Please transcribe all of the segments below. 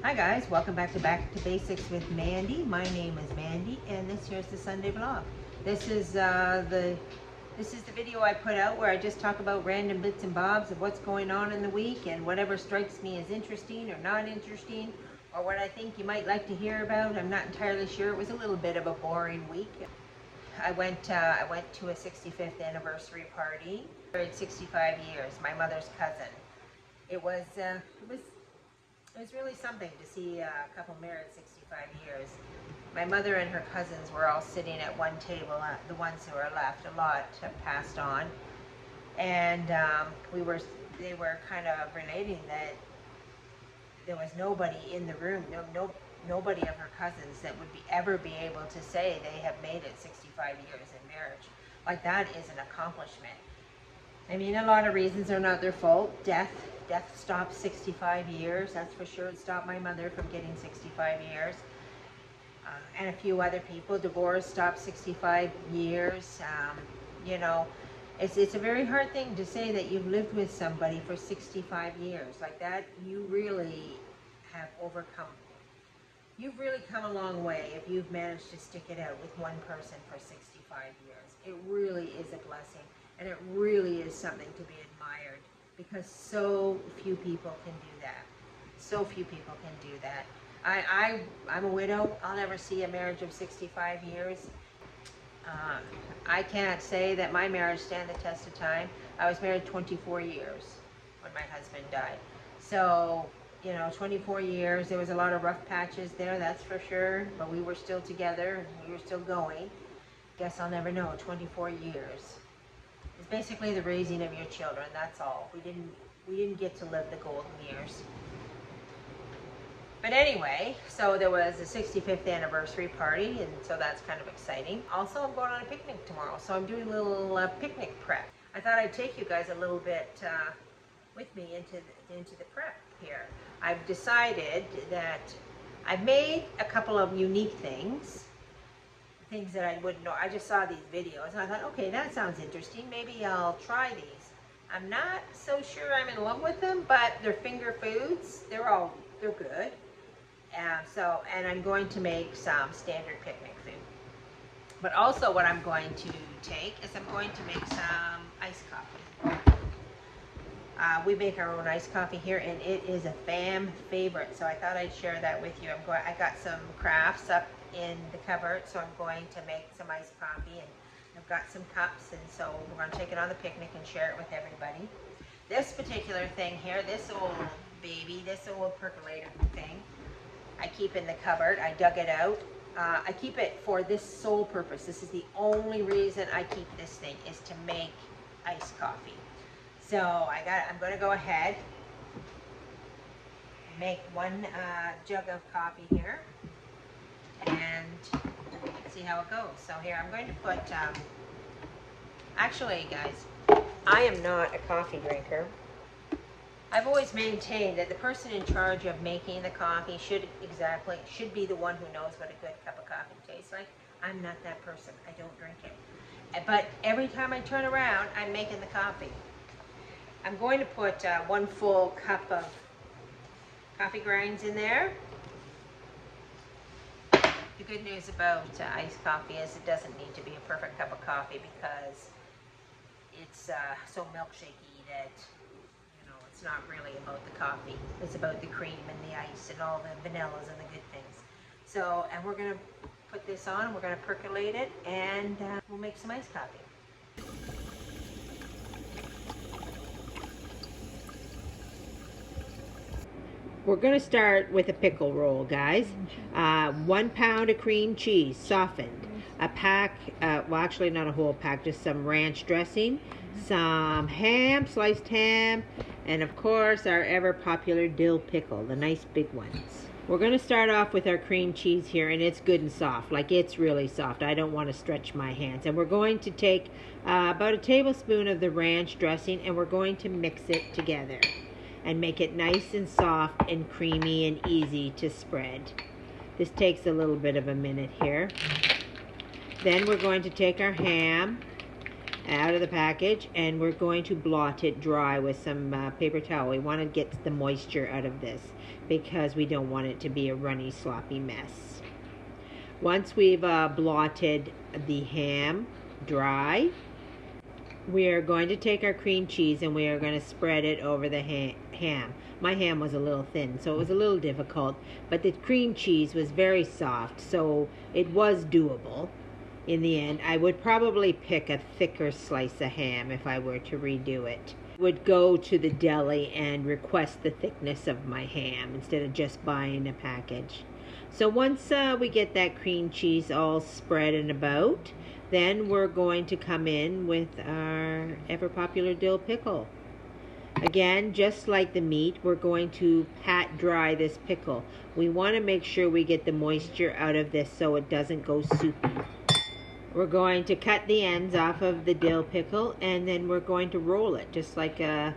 Hi guys, welcome back to Basics with Mandy. My name is Mandy and this here's the Sunday vlog. This is the video I put out where I just talk about random bits and bobs of what's going on in the week and whatever strikes me as interesting or not interesting or what I think you might like to hear about. I'm not entirely sure. It was a little bit of a boring week. I went to a 65th anniversary party. Married 65 years, my mother's cousin. It was really something to see a couple married 65 years. My mother and her cousins were all sitting at one table, the ones who are left. A lot have passed on. And they were kind of relating that there was nobody in the room, nobody of her cousins that would ever be able to say they have made it 65 years in marriage. Like, that is an accomplishment. I mean, a lot of reasons are not their fault. Death stopped 65 years, that's for sure. It stopped my mother from getting 65 years. And a few other people. Divorce stopped 65 years. You know, it's a very hard thing to say that you've lived with somebody for 65 years. Like that, you really have overcome. You've really come a long way if you've managed to stick it out with one person for 65 years. It really is a blessing. And it really is something to be admired because so few people can do that. So few people can do that. I'm a widow. I'll never see a marriage of 65 years. I can't say that my marriage stand the test of time. I was married 24 years when my husband died. So, you know, 24 years, there was a lot of rough patches there, that's for sure. But we were still together and we were still going. Guess I'll never know, 24 years. It's basically the raising of your children, that's all. We didn't get to live the golden years. But anyway, so there was a 65th anniversary party, and so that's kind of exciting. Also, I'm going on a picnic tomorrow, so I'm doing a little picnic prep. I thought I'd take you guys a little bit with me into the prep here. I've decided that I've made a couple of unique things that I wouldn't know. I just saw these videos and I thought, okay, that sounds interesting. Maybe I'll try these. I'm not so sure I'm in love with them, but they're finger foods. They're good. And I'm going to make some standard picnic food. But also what I'm going to take is I'm going to make some iced coffee. We make our own iced coffee here, and it is a fam favorite. So I thought I'd share that with you. I got some crafts up in the cupboard, so I'm going to make some iced coffee, and I've got some cups, and so we're going to take it on the picnic and share it with everybody. This particular thing here, this old baby, this old percolator thing, I keep in the cupboard. I dug it out. I keep it for this sole purpose. This is the only reason I keep this thing, is to make iced coffee. So I'm going to go ahead and make one jug of coffee here and see how it goes. So here I'm going to put, actually guys, I am not a coffee drinker. I've always maintained that the person in charge of making the coffee should be the one who knows what a good cup of coffee tastes like. I'm not that person. I don't drink it. But every time I turn around, I'm making the coffee. I'm going to put 1 full cup of coffee grinds in there. The good news about iced coffee is it doesn't need to be a perfect cup of coffee because it's so milkshakey that, you know, it's not really about the coffee. It's about the cream and the ice and all the vanillas and the good things. So, and we're going to put this on, we're going to percolate it, and we'll make some iced coffee. We're going to start with a pickle roll, guys. 1 pound of cream cheese, softened. A pack, well actually not a whole pack, just some ranch dressing. Some ham, sliced ham. And of course our ever popular dill pickle, the nice big ones. We're going to start off with our cream cheese here, and it's good and soft. Like, it's really soft. I don't want to stretch my hands. And we're going to take about a tablespoon of the ranch dressing, and we're going to mix it together and make it nice and soft and creamy and easy to spread. This takes a little bit of a minute here. Then we're going to take our ham out of the package, and we're going to blot it dry with some paper towel. We want to get the moisture out of this because we don't want it to be a runny, sloppy mess. Once we've blotted the ham dry, we are going to take our cream cheese and we are going to spread it over the ham. My ham was a little thin, so it was a little difficult, but the cream cheese was very soft, so it was doable. In the end, I would probably pick a thicker slice of ham if I were to redo it. I would go to the deli and request the thickness of my ham instead of just buying a package. So once we get that cream cheese all spread and about, then we're going to come in with our ever popular dill pickle. Again, just like the meat, we're going to pat dry this pickle. We want to make sure we get the moisture out of this so it doesn't go soupy. We're going to cut the ends off of the dill pickle, and then we're going to roll it just like a,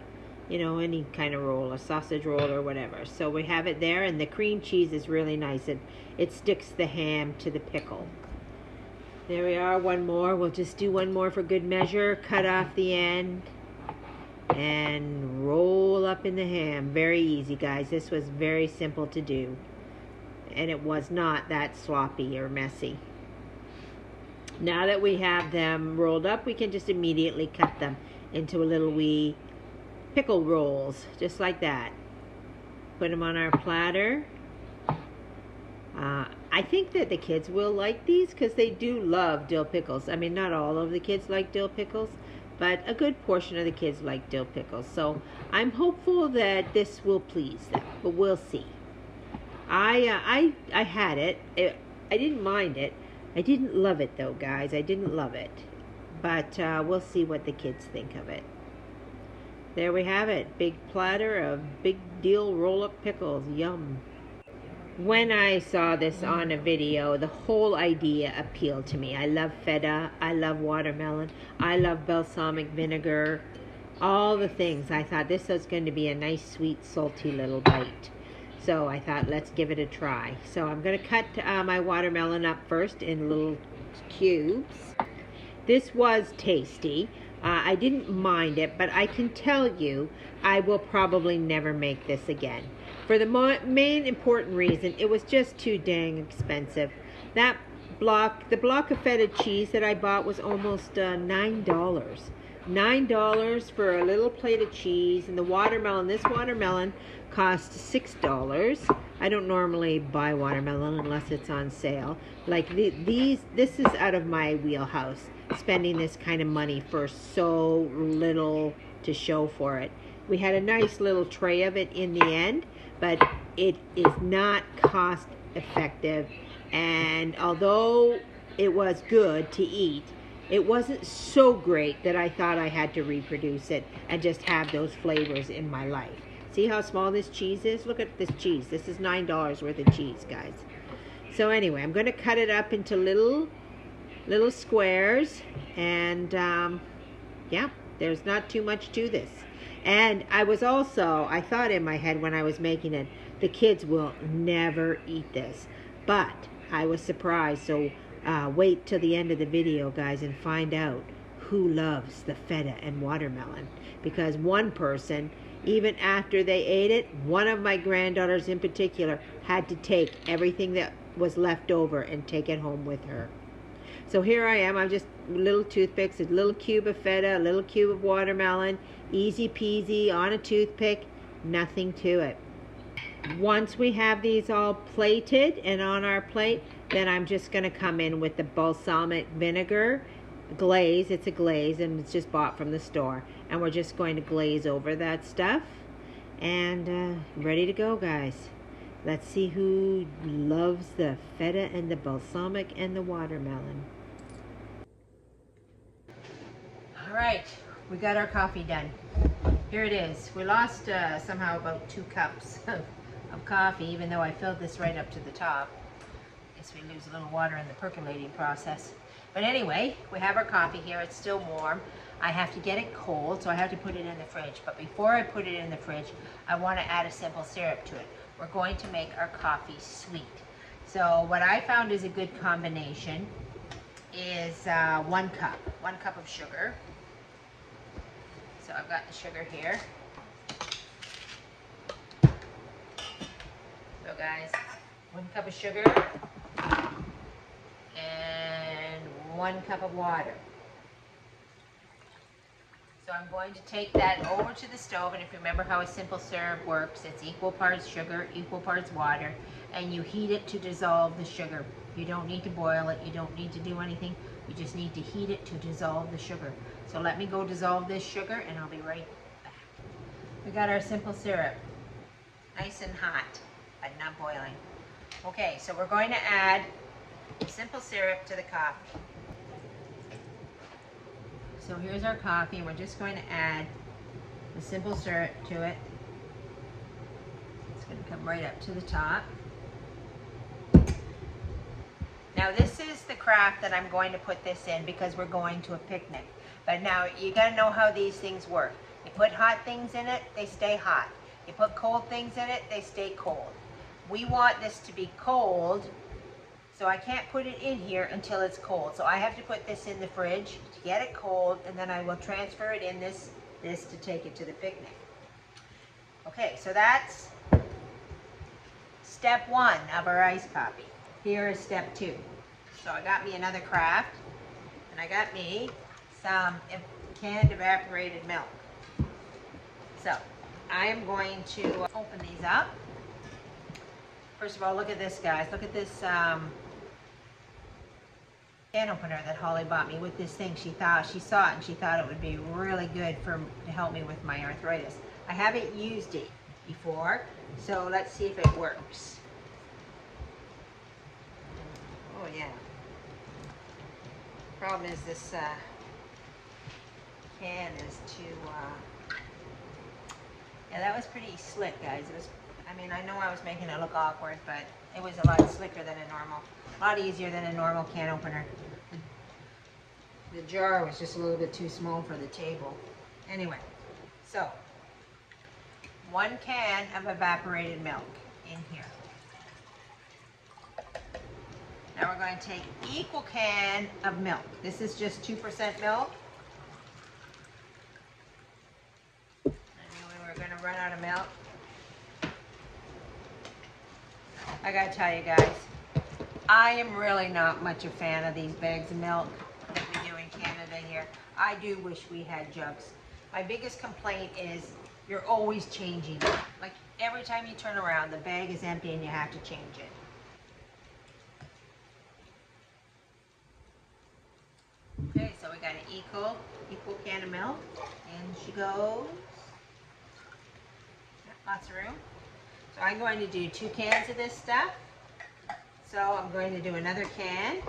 any kind of roll, a sausage roll or whatever. So we have it there, and the cream cheese is really nice. It sticks the ham to the pickle. There we are, one more. We'll just do one more for good measure. Cut off the end and roll up in the ham. Very easy, guys. This was very simple to do, and it was not that sloppy or messy. Now that we have them rolled up, we can just immediately cut them into a little wee pickle rolls, just like that. Put them on our platter. I think that the kids will like these because they do love dill pickles. I mean, not all of the kids like dill pickles, but a good portion of the kids like dill pickles. So I'm hopeful that this will please them, but we'll see. I had it. I didn't mind it. I didn't love it though, guys. I didn't love it. But we'll see what the kids think of it. There we have it. Big platter of big dill roll-up pickles. Yum. When I saw this on a video, the whole idea appealed to me. I love feta. I love watermelon. I love balsamic vinegar. All the things. I thought this was going to be a nice, sweet, salty little bite. So I thought, let's give it a try. So I'm going to cut my watermelon up first in little cubes. This was tasty. I didn't mind it, but I can tell you, I will probably never make this again. For the main important reason, it was just too dang expensive. The block of feta cheese that I bought was almost $9. $9 for a little plate of cheese, and the watermelon, this watermelon cost $6. I don't normally buy watermelon unless it's on sale. Like this is out of my wheelhouse, spending this kind of money for so little to show for it. We had a nice little tray of it in the end, but it is not cost effective, and although it was good to eat, it wasn't so great that I thought I had to reproduce it and just have those flavors in my life. See how small this cheese is? Look at this cheese. This is $9 worth of cheese, guys. So anyway, I'm going to cut it up into little squares, and yeah, there's not too much to this. And I thought in my head when I was making it, the kids will never eat this. But I was surprised, so wait till the end of the video, guys, and find out who loves the feta and watermelon. Because one person, even after they ate it, one of my granddaughters in particular had to take everything that was left over and take it home with her. So here I am. I'm just little toothpicks, a little cube of feta, a little cube of watermelon, easy peasy on a toothpick, nothing to it. Once we have these all plated and on our plate, then I'm just going to come in with the balsamic vinegar glaze. It's a glaze, and it's just bought from the store. And we're just going to glaze over that stuff. And ready to go, guys. Let's see who loves the feta and the balsamic and the watermelon. All right, we got our coffee done. Here it is. We lost somehow about 2 cups of coffee, even though I filled this right up to the top. Guess we lose a little water in the percolating process. But anyway, we have our coffee here. It's still warm. I have to get it cold, so I have to put it in the fridge. But before I put it in the fridge, I want to add a simple syrup to it. We're going to make our coffee sweet. So what I found is a good combination is 1 cup of sugar. So I've got the sugar here. So guys, 1 cup of sugar and 1 cup of water. So I'm going to take that over to the stove, and if you remember how a simple syrup works, it's equal parts sugar, equal parts water, and you heat it to dissolve the sugar. You don't need to boil it, you don't need to do anything, you just need to heat it to dissolve the sugar. So let me go dissolve this sugar and I'll be right back. We got our simple syrup, nice and hot, but not boiling. Okay, so we're going to add simple syrup to the coffee. So here's our coffee, and we're just going to add the simple syrup to it. It's going to come right up to the top. Now this is the craft that I'm going to put this in because we're going to a picnic. But now you got to know how these things work. You put hot things in it, they stay hot. You put cold things in it, they stay cold. We want this to be cold, so I can't put it in here until it's cold. So I have to put this in the fridge to get it cold, and then I will transfer it in this to take it to the picnic. Okay, so that's step 1 of our iced coffee. Here is step 2. So I got me another craft, and I got me some canned evaporated milk. So I am going to open these up. First of all, look at this, guys. Look at this can opener that Holly bought me with this thing. She saw it and she thought it would be really good to help me with my arthritis. I haven't used it before, so let's see if it works. Oh yeah. Problem is this can is too. Yeah, that was pretty slick, guys. It was. I mean, I know I was making it look awkward, but it was a lot slicker than a lot easier than a normal can opener. The jar was just a little bit too small for the table. Anyway, so 1 can of evaporated milk in here. Now we're going to take equal can of milk. This is just 2% milk. I knew we were going to run out of milk. I gotta tell you guys, I am really not much a fan of these bags of milk that we do in Canada here. I do wish we had jugs. My biggest complaint is you're always changing it. Like every time you turn around, the bag is empty and you have to change it. Okay, so we got an equal can of milk. In she goes. Lots of room. So I'm going to do 2 cans of this stuff. So I'm going to do another can.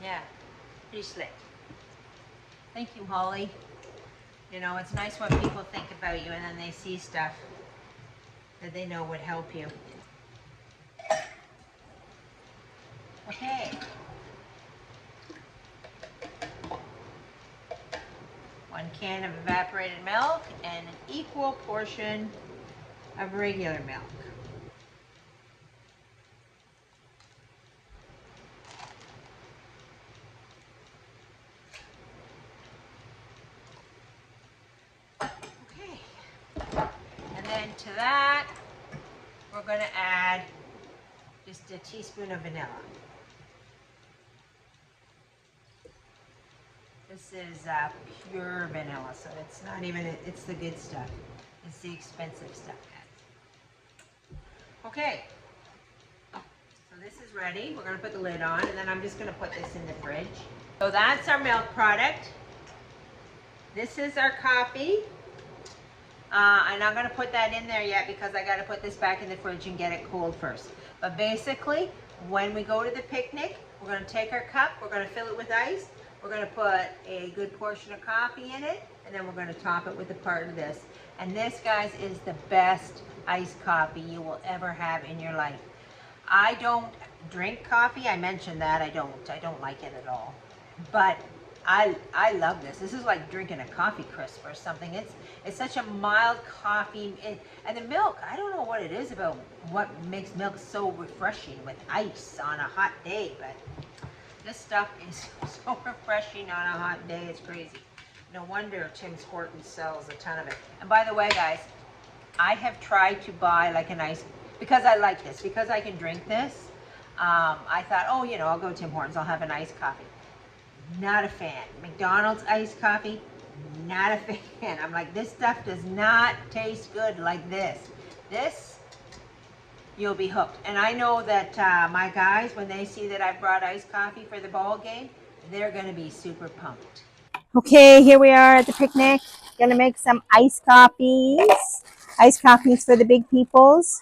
Yeah, pretty slick. Thank you, Holly. You know, it's nice when people think about you and then they see stuff that they know would help you. Okay. 1 can of evaporated milk and an equal portion of regular milk. Okay. And then to that, we're going to add just a teaspoon of vanilla. This is pure vanilla, so it's not even, it's the good stuff. It's the expensive stuff, guys. Okay, so this is ready. We're going to put the lid on, and then I'm just going to put this in the fridge. So that's our milk product. This is our coffee. I'm not going to put that in there yet because I got to put this back in the fridge and get it cold first. But basically, when we go to the picnic, we're going to take our cup, we're going to fill it with ice, we're going to put a good portion of coffee in it, and then we're going to top it with a part of this. And this, guys, is the best iced coffee you will ever have in your life. I don't drink coffee. I mentioned that. I don't like it at all. But I love this. This is like drinking a coffee crisp or something. It's such a mild coffee, and the milk. I don't know what it is about what makes milk so refreshing with ice on a hot day, but this stuff is so refreshing on a hot day. It's crazy. No wonder Tim's Hortons sells a ton of it. And by the way, guys, I have tried to buy like a nice, because I like this, because I can drink this. I thought, oh, you know, I'll go to Tim Hortons. I'll have an iced coffee. Not a fan. McDonald's iced coffee, not a fan. I'm like, this stuff does not taste good like this. This, you'll be hooked. And I know that my guys, when they see that I brought iced coffee for the ball game, they're going to be super pumped. Okay, here we are at the picnic. Gonna make some iced coffees. Iced coffees for the big peoples.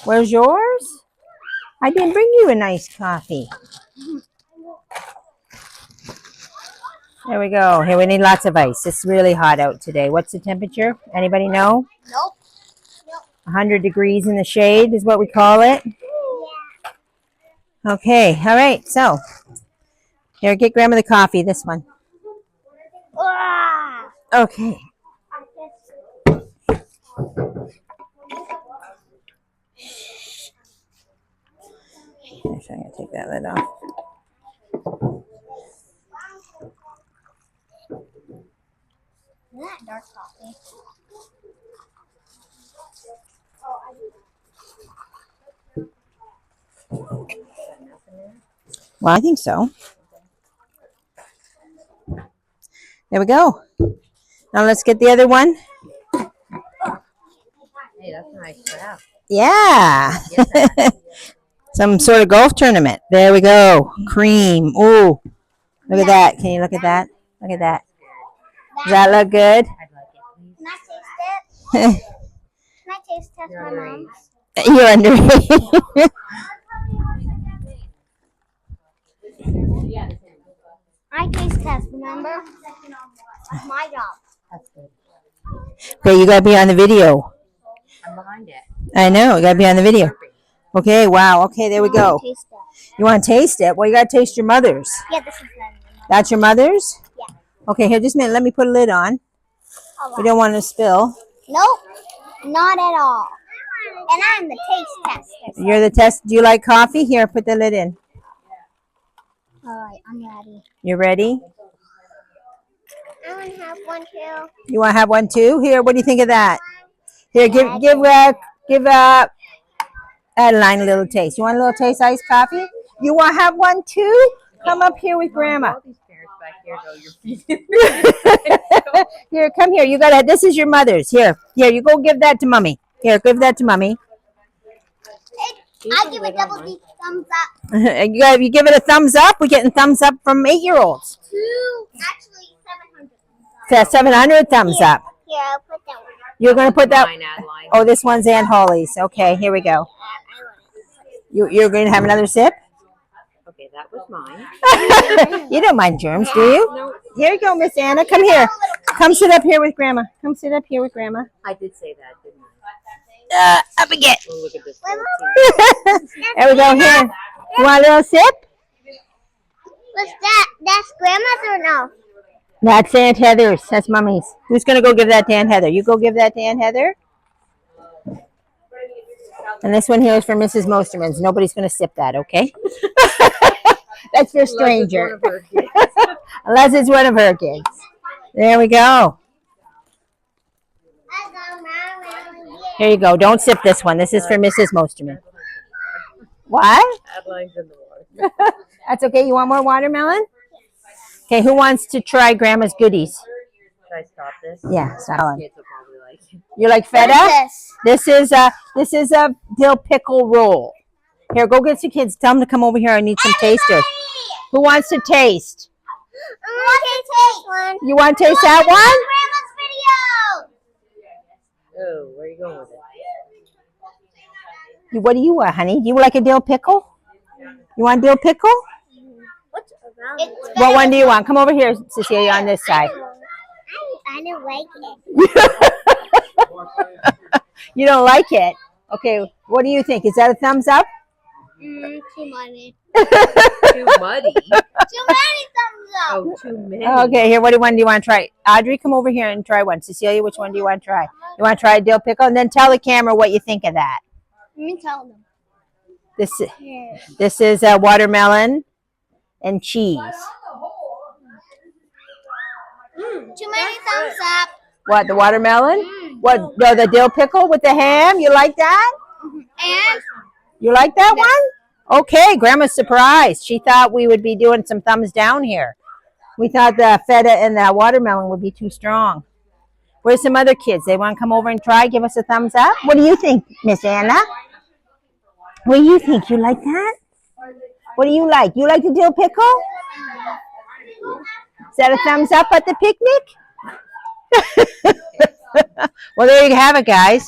Where's yours? I didn't bring you an iced coffee. There we go. Here, we need lots of ice. It's really hot out today. What's the temperature? Anybody know? Nope. 100 degrees in the shade is what we call it. Yeah. Okay, all right. So, here, get Grandma the coffee, this one. Okay. Actually, I'm going to take that lid off. That dark coffee. Well, I think so. There we go. Now let's get the other one. Hey, that's a nice crap. Yeah. Some sort of golf tournament. There we go. Cream. Ooh. Look at that. Can you look at that? Look at that. Does that look good? I'd like it, please. Can I taste it? Can I taste test my mom's? You're underage. I taste test, remember? That's my job. That's good. Okay, you gotta be on the video. I'm behind it. I know, you gotta be on the video. Okay, wow. Okay, there we go. Taste it. You want to taste it? Well, you gotta taste your mother's. Yeah, this is mine. That's your mother's? Yeah. Okay, here, just a minute. Let me put a lid on. We don't want to spill. Nope, not at all. And I'm the taste tester. You're the test. Do you like coffee? Here, put the lid in. All right, I'm ready. You ready? I want to have one too. You want to have one too? Here, what do you think of that? Here, give Adeline a little taste. You want a little taste iced coffee? You want to have one too? Come up here with Grandma. All these parents back here know you're Here, come here. You gotta. This is your mother's. Here, you go give that to Mommy. Here, give that to Mommy. I give a double deep thumbs up. You give it a thumbs up. We're getting thumbs up from 8-year-olds. Actually 700. 700 thumbs up. Here, I'll put that one. You're gonna put that. Oh, this one's Aunt Holly's. Okay, here we go. You're going to have another sip. Okay, that was mine. You don't mind germs, do you? No. Here you go, Miss Anna. Come here. Come sit up here with Grandma. Come sit up here with Grandma. I did say that, didn't I? Up again. Oh, look at this. There we go. Here. You want a little sip? What's that? That's Grandma's or no? That's Aunt Heather's. That's Mommy's. Who's going to go give that to Aunt Heather? You go give that to Aunt Heather. And this one here is for Mrs. Mosterman's. Nobody's going to sip that, okay? That's for a stranger. Unless it's one of her kids. There we go. Here you go. Don't sip this one. This is for Mrs. Mosterman. What? Adeline's in the water. That's okay. You want more watermelon? Okay, who wants to try Grandma's goodies? Should I stop this? Yeah, stop. Kids will probably like it. You like feta? This is a dill pickle roll. Here, go get some kids. Tell them to come over here. I need some tasters. Who wants to taste? I want to taste one. You want to taste that one? Grandma's video. Oh, where are you going with it? What do you want, honey? Do you like a dill pickle? You want dill pickle? What's around it? What one do you want? Come over here, Cecilia, on this side. I don't like it. You don't like it? Okay, what do you think? Is that a thumbs up? Too many. Too muddy. Too many thumbs up. Oh, too many. Okay, here, what one do you want to try? Audrey, come over here and try one. Cecilia, which one do you want to try? You want to try a dill pickle? And then tell the camera what you think of that. Let me tell them. This is a watermelon and cheese. Too many thumbs up. What, the watermelon? What, the dill pickle with the ham? You like that? And You like that one? Okay, Grandma's surprised. She thought we would be doing some thumbs down here. We thought the feta and the watermelon would be too strong. Where's some other kids? They want to come over and try? Give us a thumbs up? What do you think, Miss Anna? What do you think? You like that? What do you like? You like the dill pickle? Is that a thumbs up at the picnic? Well, there you have it, guys.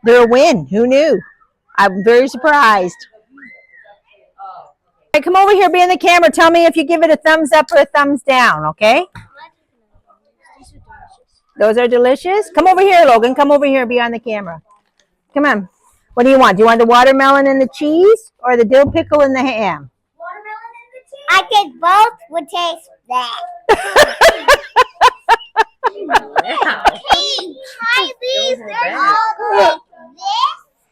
They're a win. Who knew? I'm very surprised. Hey, come over here, be in the camera. Tell me if you give it a thumbs up or a thumbs down, okay? Those are delicious. Come over here, Logan. Come over here, be on the camera. Come on. What do you want? Do you want the watermelon and the cheese or the dill pickle and the ham? watermelon and the cheese. I think both would taste that. Wow. Hey, try these. They're all like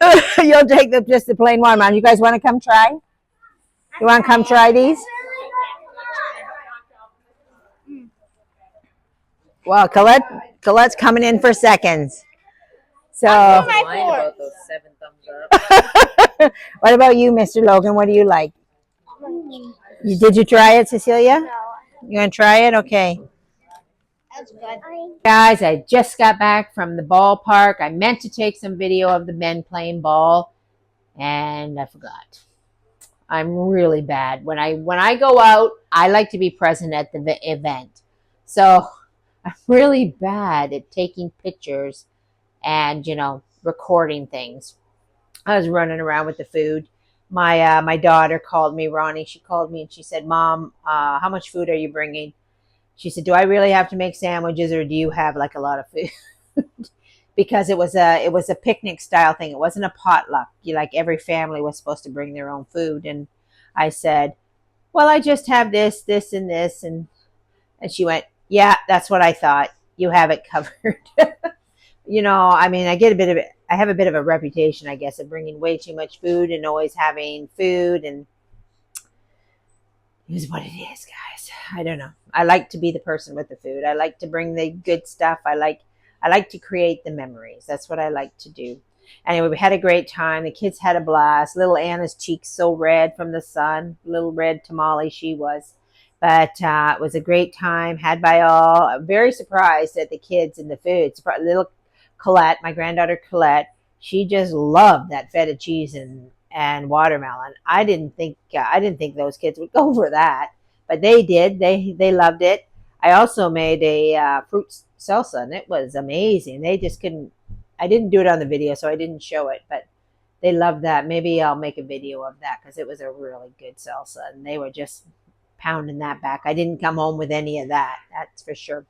this. You'll take just the plain watermelon. You guys want to come try? You want to come try these? Well, Colette's coming in for seconds. So, Lying about those 7 thumbs up. what about you, Mr. Logan? What do you like? Did you try it, Cecilia? No, You want to try it? Okay. that's good. Guys, I just got back from the ballpark. I meant to take some video of the men playing ball, and I forgot. I'm really bad. When I go out, I like to be present at the event. So I'm really bad at taking pictures and, recording things. I was running around with the food. My daughter called me, Ronnie. She called me and she said, "Mom, how much food are you bringing?" She said, "Do I really have to make sandwiches, or do you have like a lot of food?" Because it was a picnic style thing. It wasn't a potluck. Like every family was supposed to bring their own food. And I said, "Well, I just have this, this, and this." And she went, "Yeah, that's what I thought. You have it covered." I have a bit of a reputation, I guess, of bringing way too much food and always having food, and it is what it is, guys. I don't know. I like to be the person with the food. I like to bring the good stuff. I like to create the memories. That's what I like to do. Anyway, we had a great time. The kids had a blast. Little Anna's cheeks so red from the sun. Little red tamale she was. But it was a great time, had by all. I'm very surprised at the kids and the food. Little Colette, my granddaughter Colette, she just loved that feta cheese and watermelon. I didn't think those kids would go for that, but they did. They loved it. I also made a fruit salsa, and it was amazing. They just couldn't. I didn't do it on the video, so I didn't show it, but they loved that. Maybe I'll make a video of that because it was a really good salsa, and they were just pounding that back. I didn't come home with any of that. That's for sure.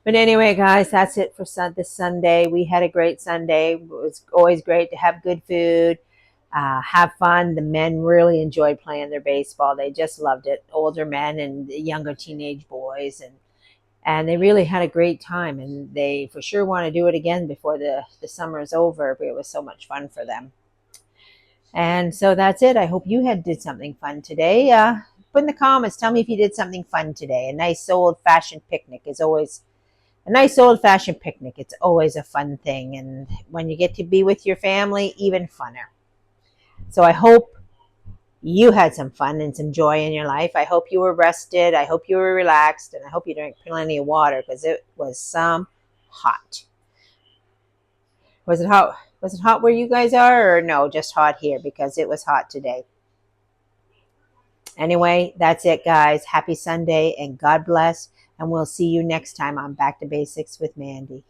But anyway, guys, that's it for this Sunday. We had a great Sunday. It was always great to have good food, have fun. The men really enjoyed playing their baseball. They just loved it. Older men and younger teenage boys. And they really had a great time. And they for sure want to do it again before the summer is over. But it was so much fun for them. And so that's it. I hope you did something fun today. Put in the comments. Tell me if you did something fun today. A nice old-fashioned picnic is always... A nice old-fashioned picnic, it's always a fun thing. And when you get to be with your family, even funner. So I hope you had some fun and some joy in your life. I hope you were rested. I hope you were relaxed. And I hope you drank plenty of water because it was some hot. Was it hot? Was it hot where you guys are? Or no, just hot here because it was hot today. Anyway, that's it, guys. Happy Sunday and God bless. And we'll see you next time on Back to Basics with Mandy.